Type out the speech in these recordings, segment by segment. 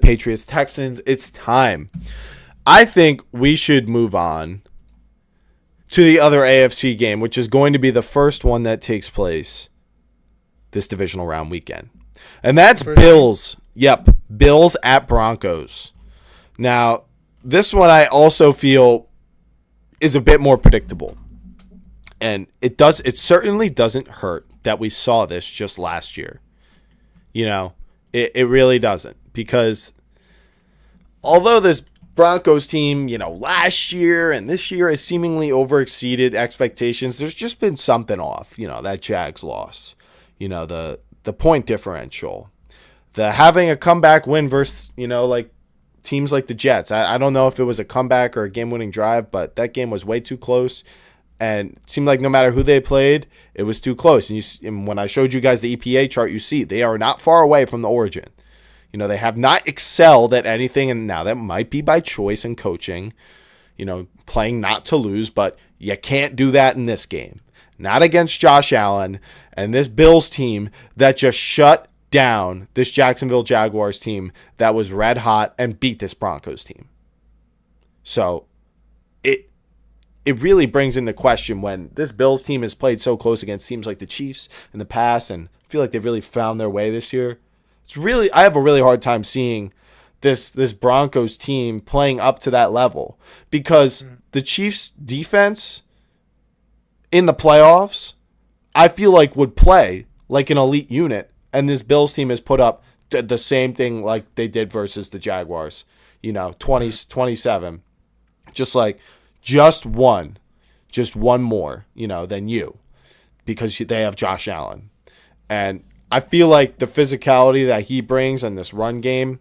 Patriots, Texans. It's time. I think we should move on to the other AFC game, which is going to be the first one that takes place this divisional round weekend. And that's Bills. Yep, Bills at Broncos. Now, this one I also feel is a bit more predictable. And it certainly doesn't hurt that we saw this just last year. You know, it really doesn't. Because although this Broncos team, last year and this year has seemingly overexceeded expectations, there's just been something off. That Jags loss. The point differential. The having a comeback win versus, teams like the Jets. I don't know if it was a comeback or a game-winning drive, but that game was way too close. And it seemed like no matter who they played, it was too close. And when I showed you guys the EPA chart, you see they are not far away from the origin. They have not excelled at anything, and now that might be by choice and coaching, playing not to lose, but you can't do that in this game. Not against Josh Allen and this Bills team that just shut down this Jacksonville Jaguars team that was red hot and beat this Broncos team. So it really brings into question when this Bills team has played so close against teams like the Chiefs in the past, and I feel like they've really found their way this year. I have a really hard time seeing this Broncos team playing up to that level because the Chiefs defense in the playoffs, I feel like would play like an elite unit, and this Bills team has put up the same thing like they did versus the Jaguars, 27, just one more, than you, because they have Josh Allen. And I feel like the physicality that he brings in this run game,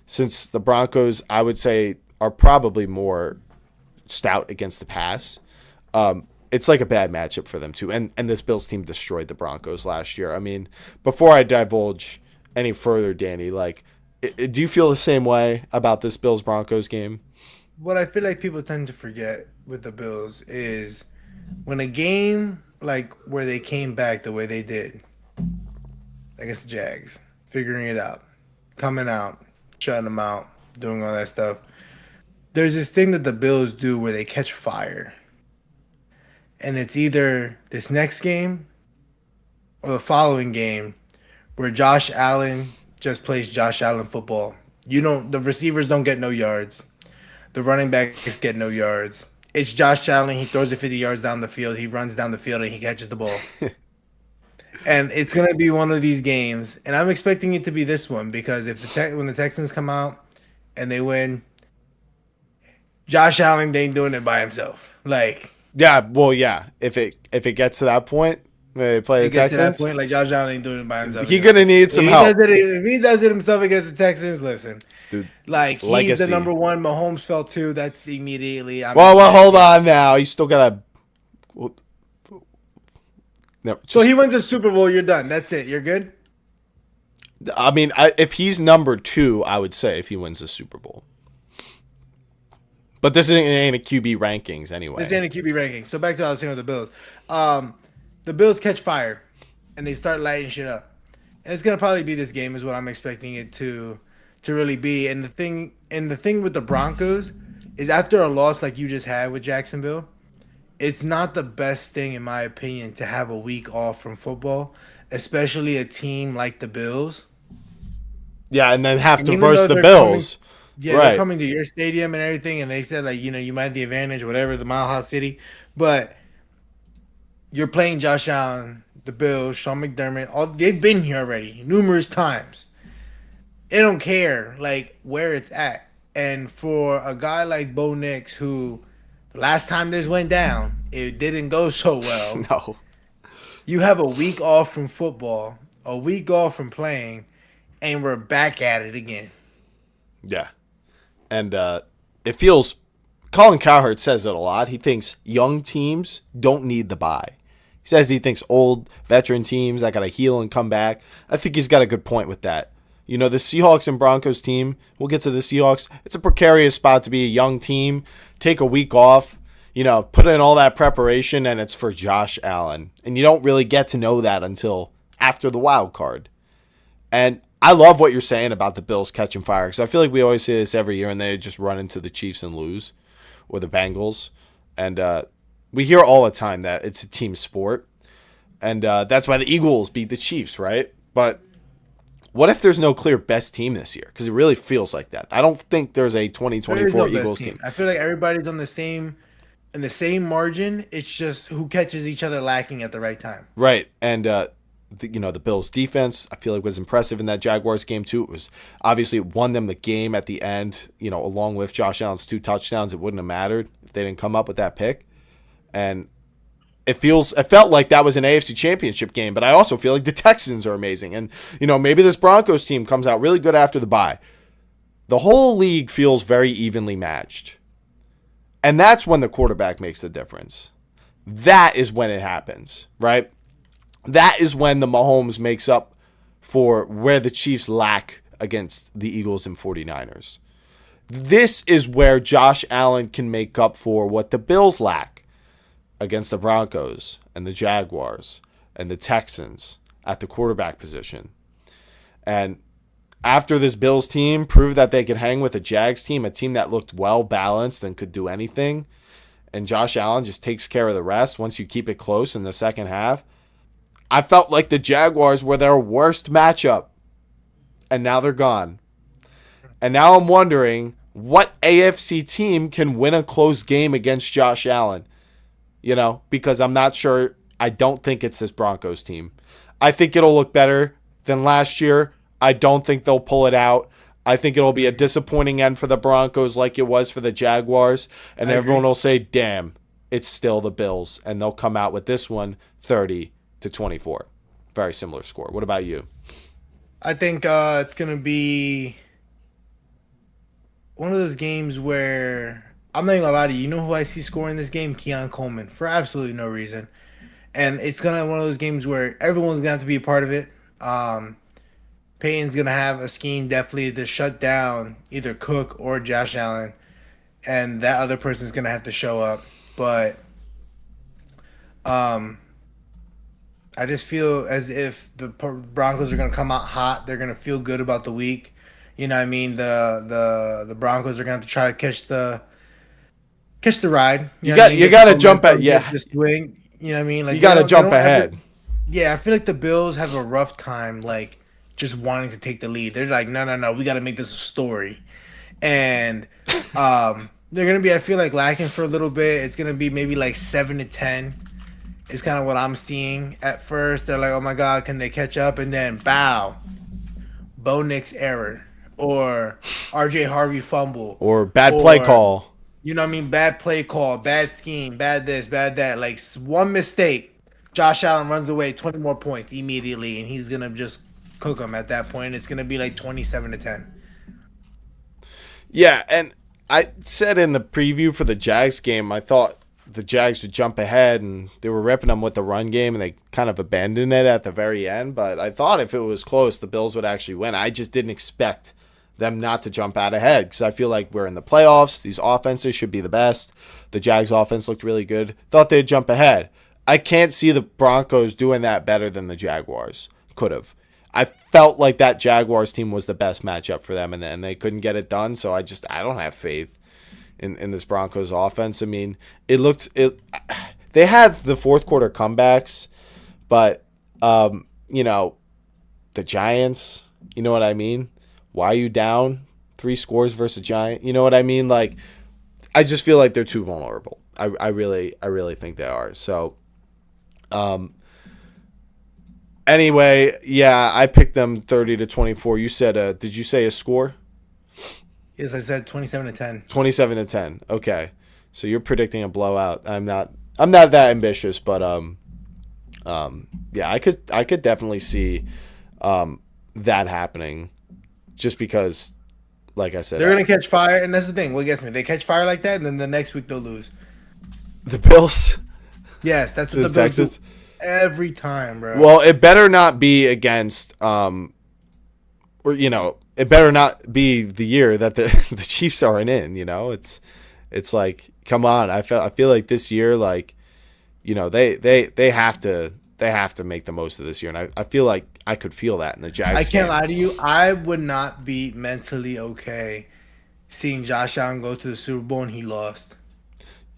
since the Broncos, I would say, are probably more stout against the pass, it's like a bad matchup for them too. And this Bills team destroyed the Broncos last year. I mean, before I divulge any further, Danny, do you feel the same way about this Bills-Broncos game? What I feel like people tend to forget with the Bills is when a game where they came back the way they did against the Jags, figuring it out, coming out, shutting them out, doing all that stuff. There's this thing that the Bills do where they catch fire. And it's either this next game or the following game where Josh Allen just plays Josh Allen football. The receivers don't get no yards. The running backs get no yards. It's Josh Allen. He throws it 50 yards down the field. He runs down the field and he catches the ball. And it's going to be one of these games. And I'm expecting it to be this one because when the Texans come out and they win, Josh Allen ain't doing it by himself. Yeah, well, yeah. If it gets to that point, they play the Texans. To that point, Josh Allen ain't doing it by himself. He's gonna need some help. If he does it himself against the Texans, listen, dude. He's legacy. The number one. Mahomes fell too. That's immediately. Well, hold on now. He's still gotta. No, so he wins the Super Bowl. You're done. That's it. You're good. I mean, if he's number 2, I would say if he wins the Super Bowl. But this ain't a QB rankings anyway. This ain't a QB ranking. So back to what I was saying with the Bills. The Bills catch fire, and they start lighting shit up. And it's gonna probably be this game is what I'm expecting it to really be. And the thing with the Broncos is after a loss like you just had with Jacksonville, it's not the best thing in my opinion to have a week off from football, especially a team like the Bills. Yeah, and then have to verse the Bills. They're coming to your stadium and everything, and they said, you might have the advantage, whatever, the Mile High City. But you're playing Josh Allen, the Bills, Sean McDermott. They've been here already numerous times. They don't care, where it's at. And for a guy like Bo Nix, who the last time this went down, it didn't go so well. No. You have a week off from football, a week off from playing, and we're back at it again. Yeah. And it feels Colin Cowherd says it a lot. He thinks young teams don't need the bye. He says he thinks old veteran teams that got to heal and come back. I think he's got a good point with that. The Seahawks and Broncos team, we'll get to the Seahawks. It's a precarious spot to be a young team, take a week off, put in all that preparation, and it's for Josh Allen. And you don't really get to know that until after the wild card. And I love what you're saying about the Bills catching fire because I feel like we always say this every year and they just run into the Chiefs and lose or the Bengals. And we hear all the time that it's a team sport. And that's why the Eagles beat the Chiefs, right? But what if there's no clear best team this year? Because it really feels like that. I don't think there's a 2024 Eagles team. I feel like everybody's on the same margin. It's just who catches each other lacking at the right time. Right. And the Bills defense, I feel like was impressive in that Jaguars game too. It was obviously it won them the game at the end, along with Josh Allen's 2 touchdowns. It wouldn't have mattered if they didn't come up with that pick. And it felt like that was an AFC championship game, but I also feel like the Texans are amazing. And, maybe this Broncos team comes out really good after the bye. The whole league feels very evenly matched. And that's when the quarterback makes the difference. That is when it happens, right? That is when the Mahomes makes up for where the Chiefs lack against the Eagles and 49ers. This is where Josh Allen can make up for what the Bills lack against the Broncos and the Jaguars and the Texans at the quarterback position. And after this Bills team proved that they could hang with a Jags team, a team that looked well balanced and could do anything, and Josh Allen just takes care of the rest once you keep it close in the second half, I felt like the Jaguars were their worst matchup, and now they're gone. And now I'm wondering what AFC team can win a close game against Josh Allen, because I'm not sure. I don't think it's this Broncos team. I think it'll look better than last year. I don't think they'll pull it out. I think it'll be a disappointing end for the Broncos like it was for the Jaguars, and everyone will say, damn, it's still the Bills, and they'll come out with this one 30-24. Very similar score. What about you? I think it's going to be one of those games where I'm not even going to lie to you. You know who I see scoring this game? Keon Coleman, for absolutely no reason. And it's going to be one of those games where everyone's going to have to be a part of it. Payton's going to have a scheme definitely to shut down either Cook or Josh Allen. And that other person's going to have to show up. But I just feel as if the Broncos are going to come out hot. They're going to feel good about the week. You know what I mean? The Broncos are going to have to try to catch the ride. You got to jump at the swing. You know what I mean? Like you got to jump ahead. I feel like the Bills have a rough time, like just wanting to take the lead. They're like, no, we got to make this a story, and they're gonna be. I feel like lacking for a little bit. It's gonna be maybe like 7-10. Is kind of what I'm seeing at first. They're like, oh my god, can they catch up? And then bow, Bo Nix error, or RJ Harvey fumble, or bad play call. You know what I mean? Bad play call, bad scheme, bad this, bad that. Like one mistake, Josh Allen runs away 20 more points immediately, and he's gonna just cook them at that point. It's gonna be like 27-10. Yeah, and I said in the preview for the Jags game, I thought the Jags would jump ahead, and they were ripping them with the run game, and they kind of abandoned it at the very end. But I thought if it was close, the Bills would actually win. I just didn't expect them not to jump out ahead because I feel like we're in the playoffs. These offenses should be the best. The Jags offense looked really good. Thought they'd jump ahead. I can't see the Broncos doing that better than the Jaguars could have. I felt like that Jaguars team was the best matchup for them, and then they couldn't get it done. So I don't have faith in this Broncos offense. I mean, they had the fourth quarter comebacks, but the Giants, you know what I mean? Why are you down 3 scores versus a Giant? You know what I mean? Like, I just feel like they're too vulnerable. I really think they are. So, anyway, yeah, I picked them 30-24. You said, did you say a score? Yes, I said 27-10. 27-10. Okay, so you're predicting a blowout. I'm not that ambitious, but yeah, I could definitely see that happening. Just because, like I said, they're gonna catch fire, and that's the thing. What gets me? They catch fire like that, and then the next week they'll lose. The Bills. Yes, that's what the Bills do every time, bro. Well, it better not be against, it better not be the year that the Chiefs aren't in. It's like, come on. I feel like this year, like, they have to They have to make the most of this year, and I feel like I could feel that in the Jags. I can't game. lie to you. I would not be mentally okay seeing Josh Allen go to the Super Bowl and he lost.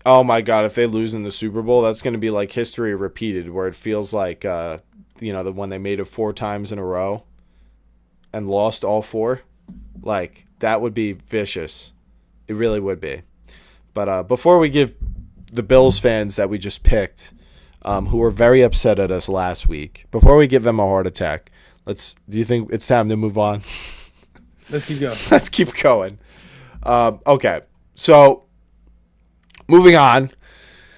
Oh my God! If they lose in the Super Bowl, that's going to be like history repeated, where it feels like the when they made it 4 times in a row and lost all 4. Like that would be vicious. It really would be. But before we give the Bills fans that we just picked, who were very upset at us last week, before we give them a heart attack, do you think it's time to move on? Let's keep going. Let's keep going. Okay, so moving on.